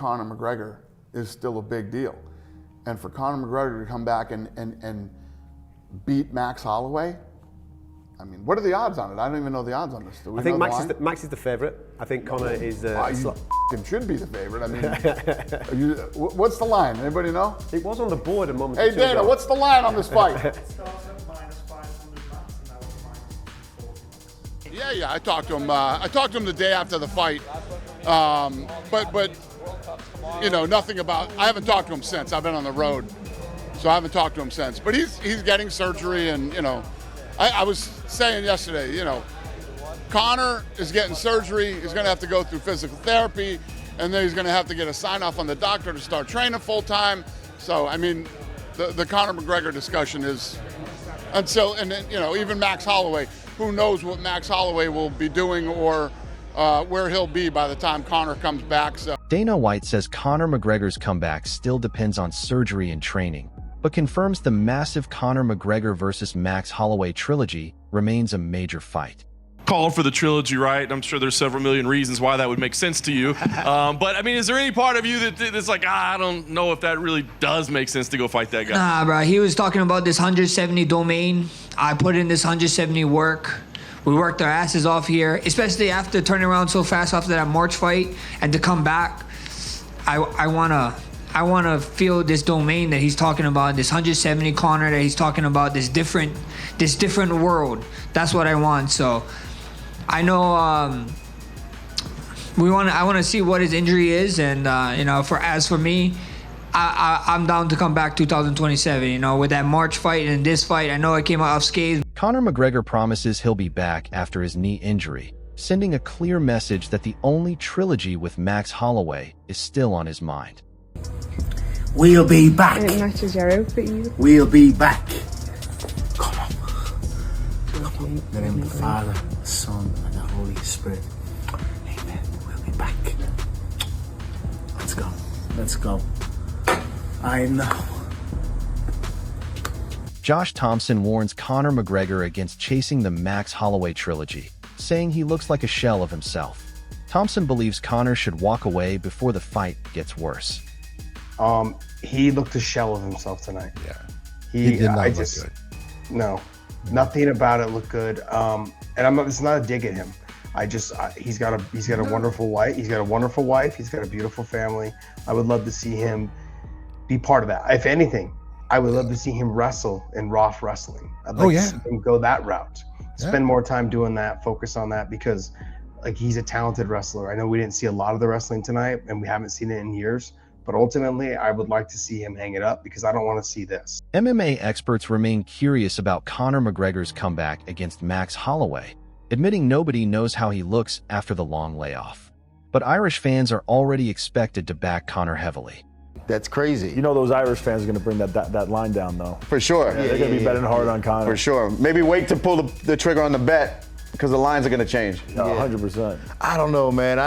Conor McGregor is still a big deal. And for Conor McGregor to come back and beat Max Holloway, I mean, what are the odds on it? I don't even know the odds on this. Do we I think know Max is the favourite. I think Conor is... you should be the favorite. I mean, what's the line? Anybody know? It was on the board a moment Hey, Dana, what's the line on this fight? It starts at -500 max and now it's -40 max. Yeah, I talked to him. I talked to him the day after the fight, but you know, nothing about. I haven't talked to him since. I've been on the road, so I haven't talked to him since. But he's getting surgery, and you know, I was saying yesterday, you know, Conor is getting surgery. He's going to have to go through physical therapy, and then he's going to have to get a sign off on the doctor to start training full time. So I mean, the Conor McGregor discussion is until, and then, you know, even Max Holloway. Who knows what Max Holloway will be doing or where he'll be by the time Conor comes back. So Dana White says Conor McGregor's comeback still depends on surgery and training, but confirms the massive Conor McGregor versus Max Holloway trilogy remains a major fight. Called for the trilogy, right? I'm sure there's several million reasons why that would make sense to you. But I mean, is there any part of you that's like, I don't know if that really does make sense to go fight that guy? Nah, bro. He was talking about this 170 domain. I put in this 170 work. We worked our asses off here, especially after turning around so fast after that March fight, and to come back. I wanna feel this domain that he's talking about, this 170 Conor that he's talking about, this different world. That's what I want. So I know I want to see what his injury is, and you know, as for me, I'm down to come back 2027. You know, with that March fight and this fight, I know I came out unscathed. Conor McGregor promises he'll be back after his knee injury, sending a clear message that the only trilogy with Max Holloway is still on his mind. We'll be back. And it matches your outfit, you. We'll be back. Come on. Come on. In the name of the Father, the Son, and the Holy Spirit. Amen. We'll be back. Let's go. Let's go. I know. Josh Thompson warns Conor McGregor against chasing the Max Holloway trilogy, saying he looks like a shell of himself. Thompson believes Conor should walk away before the fight gets worse. He looked a shell of himself tonight. Yeah, he did not look good. No, nothing about it looked good. And it's not a dig at him. He's got a wonderful wife. He's got a wonderful wife. He's got a beautiful family. I would love to see him be part of that. If anything, I would love to see him wrestle in Roth Wrestling. I'd like to see him go that route. Spend more time doing that, focus on that, because like, he's a talented wrestler. I know we didn't see a lot of the wrestling tonight, and we haven't seen it in years, but ultimately I would like to see him hang it up, because I don't want to see this. MMA experts remain curious about Conor McGregor's comeback against Max Holloway, admitting nobody knows how he looks after the long layoff. But Irish fans are already expected to back Conor heavily. That's crazy. You know those Irish fans are going to bring that line down, though. For sure. Yeah, they're going to be betting hard on Conor. For sure. Maybe wait to pull the trigger on the bet, because the lines are going to change. No, 100%. I don't know, man.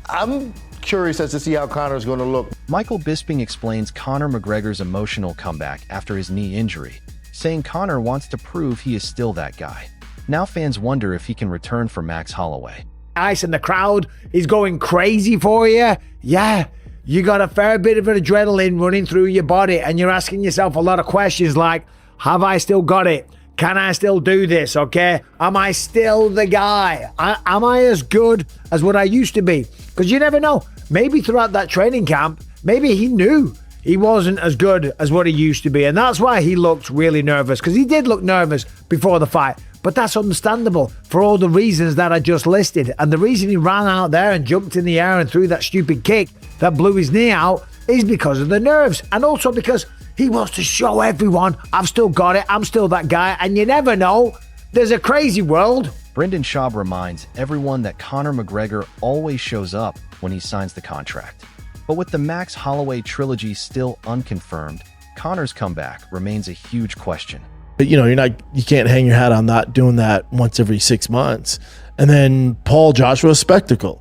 I'm curious as to see how Conor's going to look. Michael Bisping explains Conor McGregor's emotional comeback after his knee injury, saying Conor wants to prove he is still that guy. Now fans wonder if he can return for Max Holloway. Ice and the crowd is going crazy for you. Yeah, you got a fair bit of adrenaline running through your body, and you're asking yourself a lot of questions like, have I still got it? Can I still do this, okay? Am I still the guy? Am I as good as what I used to be? Because you never know. Maybe throughout that training camp, maybe he knew he wasn't as good as what he used to be. And that's why he looked really nervous, because he did look nervous before the fight. But that's understandable for all the reasons that I just listed. And the reason he ran out there and jumped in the air and threw that stupid kick that blew his knee out is because of the nerves. And also because he wants to show everyone, I've still got it, I'm still that guy. And you never know, there's a crazy world. Brendan Schaub reminds everyone that Conor McGregor always shows up when he signs the contract. But with the Max Holloway trilogy still unconfirmed, Conor's comeback remains a huge question. But you can't hang your hat on that, doing that once every 6 months. And then Paul Joshua spectacle,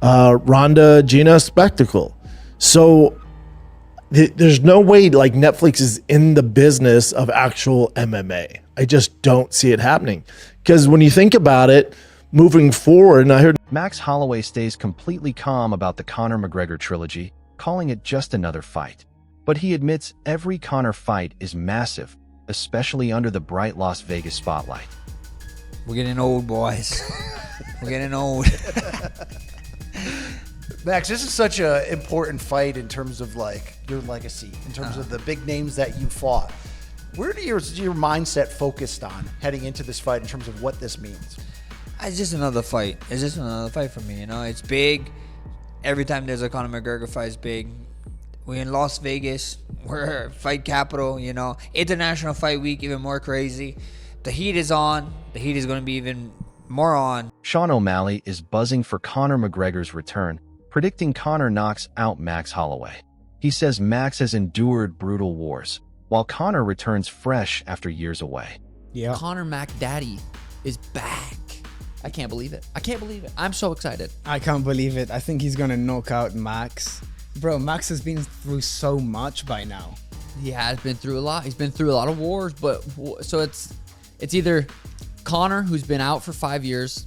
Ronda Gina spectacle. So there's no way like Netflix is in the business of actual MMA. I just don't see it happening. Because when you think about it, moving forward, and I heard Max Holloway stays completely calm about the Conor McGregor trilogy, calling it just another fight. But he admits every Conor fight is massive, especially under the bright Las Vegas spotlight. We're getting old, boys. We're getting old. Max, this is such an important fight in terms of like your legacy, in terms of the big names that you fought. Where do your mindset focused on heading into this fight in terms of what this means? It's just another fight. It's just another fight for me. You know, it's big. Every time there's a Conor McGregor fight, it's big. We're in Las Vegas. We're fight capital. You know, International Fight Week, even more crazy. The heat is on. The heat is going to be even more on. Sean O'Malley is buzzing for Conor McGregor's return, predicting Conor knocks out Max Holloway. He says Max has endured brutal wars, while Conor returns fresh after years away. Yeah. Conor McDaddy is back. I can't believe it. I can't believe it. I'm so excited. I can't believe it. I think he's going to knock out Max. Bro, Max has been through so much by now. He has been through a lot. He's been through a lot of wars, but so it's either Conor, who's been out for 5 years,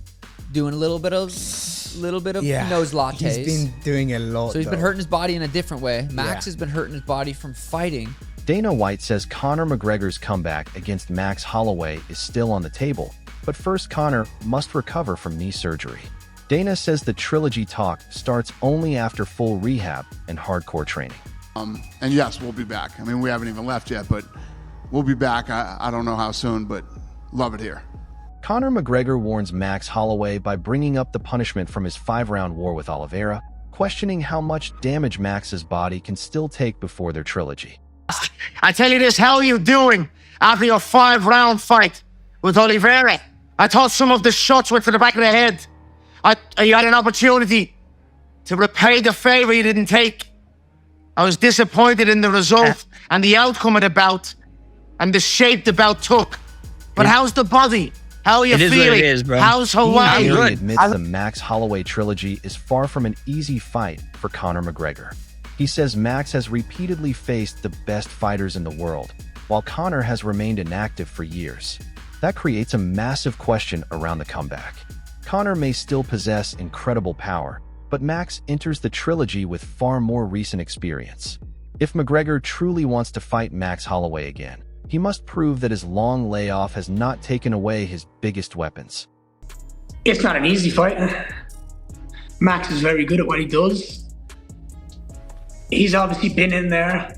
doing a little bit of nose lattes. He's been doing a lot. So he's been hurting his body in a different way. Max has been hurting his body from fighting. Dana White says Conor McGregor's comeback against Max Holloway is still on the table, but first Conor must recover from knee surgery. Dana says the trilogy talk starts only after full rehab and hardcore training. And yes, we'll be back. I mean, we haven't even left yet, but we'll be back. I don't know how soon, but love it here. Conor McGregor warns Max Holloway by bringing up the punishment from his 5-round war with Oliveira, questioning how much damage Max's body can still take before their trilogy. I tell you this, how are you doing after your 5-round fight with Oliveira? I thought some of the shots went to the back of the head. You had an opportunity to repay the favor you didn't take. I was disappointed in the result and the outcome of the bout and the shape the bout took. But how's the body? How are you feeling? What it is, bro. How's Hawaii? He admits the Max Holloway trilogy is far from an easy fight for Conor McGregor. He says Max has repeatedly faced the best fighters in the world, while Conor has remained inactive for years. That creates a massive question around the comeback. Conor may still possess incredible power, but Max enters the trilogy with far more recent experience. If McGregor truly wants to fight Max Holloway again, he must prove that his long layoff has not taken away his biggest weapons. It's not an easy fight. Max is very good at what he does. He's obviously been in there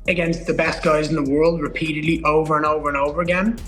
against the best guys in the world repeatedly over and over and over again.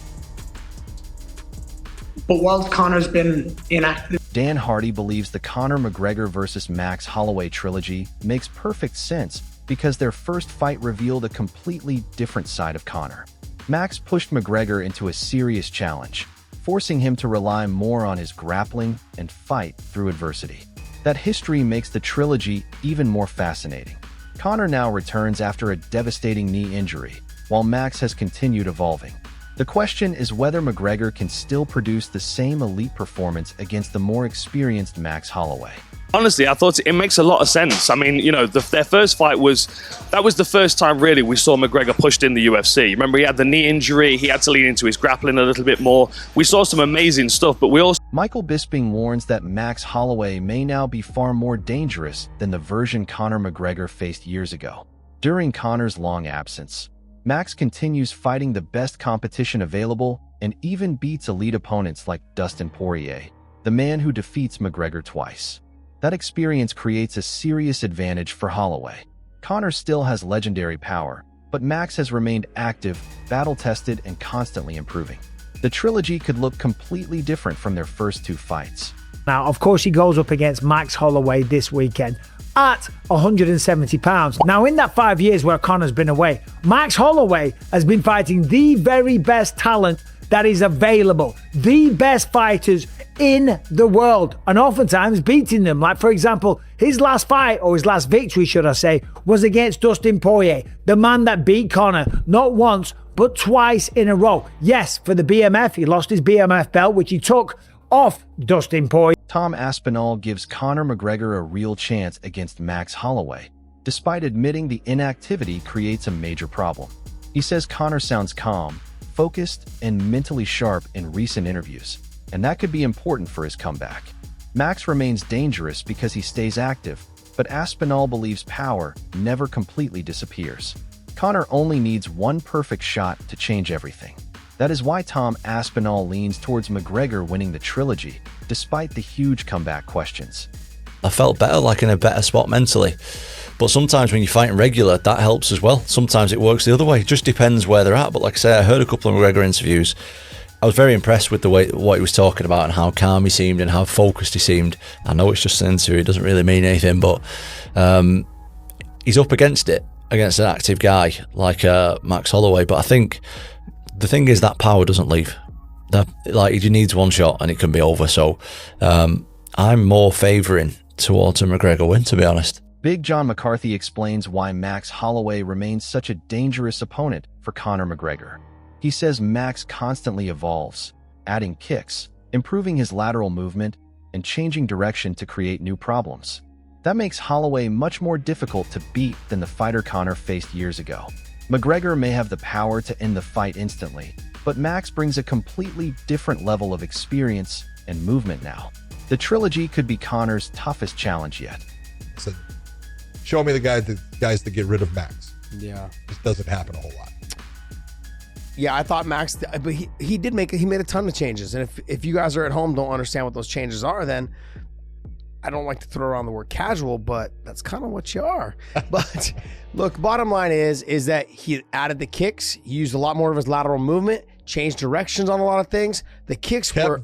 But whilst Conor's been inactive... Dan Hardy believes the Conor McGregor vs. Max Holloway trilogy makes perfect sense because their first fight revealed a completely different side of Conor. Max pushed McGregor into a serious challenge, forcing him to rely more on his grappling and fight through adversity. That history makes the trilogy even more fascinating. Conor now returns after a devastating knee injury, while Max has continued evolving. The question is whether McGregor can still produce the same elite performance against the more experienced Max Holloway. Honestly, I thought it makes a lot of sense. I mean, you know, their first fight was the first time really we saw McGregor pushed in the UFC. Remember, he had the knee injury, he had to lean into his grappling a little bit more. We saw some amazing stuff, but we also... Michael Bisping warns that Max Holloway may now be far more dangerous than the version Conor McGregor faced years ago. During Conor's long absence, Max continues fighting the best competition available and even beats elite opponents like Dustin Poirier, the man who defeats McGregor twice. That experience creates a serious advantage for Holloway. Conor still has legendary power, but Max has remained active, battle-tested, and constantly improving. The trilogy could look completely different from their first two fights. Now, of course, he goes up against Max Holloway this weekend at 170 pounds. Now, in that 5 years where Conor's been away, Max Holloway has been fighting the very best talent that is available, the best fighters in the world, and oftentimes beating them. Like, for example, his last fight, or his last victory, should I say, was against Dustin Poirier, the man that beat Conor not once, but twice in a row. Yes, for the BMF, he lost his BMF belt, which he took off Dustin Poirier. Tom Aspinall gives Conor McGregor a real chance against Max Holloway, despite admitting the inactivity creates a major problem. He says Conor sounds calm, focused, and mentally sharp in recent interviews, and that could be important for his comeback. Max remains dangerous because he stays active, but Aspinall believes power never completely disappears. Conor only needs one perfect shot to change everything. That is why Tom Aspinall leans towards McGregor winning the trilogy, despite the huge comeback questions. I felt better, like in a better spot mentally. But sometimes when you're fighting regular, that helps as well. Sometimes it works the other way. It just depends where they're at. But like I say, I heard a couple of McGregor interviews. I was very impressed with the way what he was talking about and how calm he seemed and how focused he seemed. I know it's just an interview, it doesn't really mean anything, but he's up against it, against an active guy like Max Holloway. But I think the thing is that power doesn't leave. That, like, he needs one shot and it can be over. So I'm more favouring towards a McGregor win, to be honest. Big John McCarthy explains why Max Holloway remains such a dangerous opponent for Conor McGregor. He says Max constantly evolves, adding kicks, improving his lateral movement, and changing direction to create new problems. That makes Holloway much more difficult to beat than the fighter Conor faced years ago. McGregor may have the power to end the fight instantly, but Max brings a completely different level of experience and movement now. The trilogy could be Conor's toughest challenge yet. So, show me the guys to get rid of Max. Yeah. This doesn't happen a whole lot. Yeah, I thought Max, but he made a ton of changes. And if you guys are at home don't understand what those changes are, then I don't like to throw around the word casual, but that's kind of what you are. But look, bottom line is that he added the kicks. He used a lot more of his lateral movement, changed directions on a lot of things. The kicks were...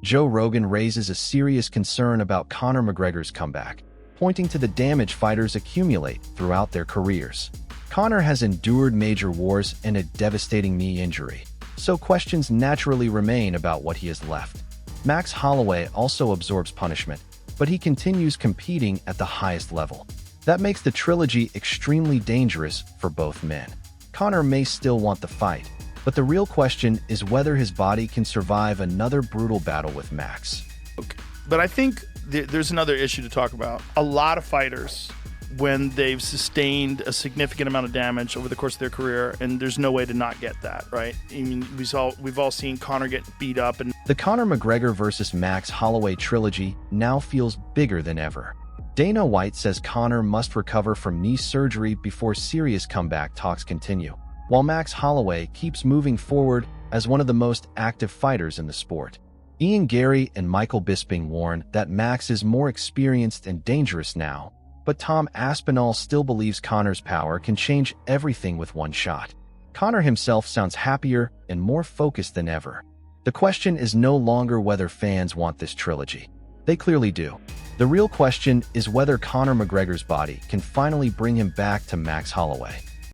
Joe Rogan raises a serious concern about Conor McGregor's comeback, pointing to the damage fighters accumulate throughout their careers. Conor has endured major wars and a devastating knee injury, so questions naturally remain about what he has left. Max Holloway also absorbs punishment, but he continues competing at the highest level. That makes the trilogy extremely dangerous for both men. Conor may still want the fight, but the real question is whether his body can survive another brutal battle with Max. But I think there's another issue to talk about. A lot of fighters, when they've sustained a significant amount of damage over the course of their career, and there's no way to not get that, right? I mean, we've all seen Conor get beat up. And the Conor McGregor versus Max Holloway trilogy now feels bigger than ever. Dana White says Conor must recover from knee surgery before serious comeback talks continue, while Max Holloway keeps moving forward as one of the most active fighters in the sport. Ian Gary and Michael Bisping warn that Max is more experienced and dangerous now, but Tom Aspinall still believes Conor's power can change everything with one shot. Conor himself sounds happier and more focused than ever. The question is no longer whether fans want this trilogy. They clearly do. The real question is whether Conor McGregor's body can finally bring him back to Max Holloway.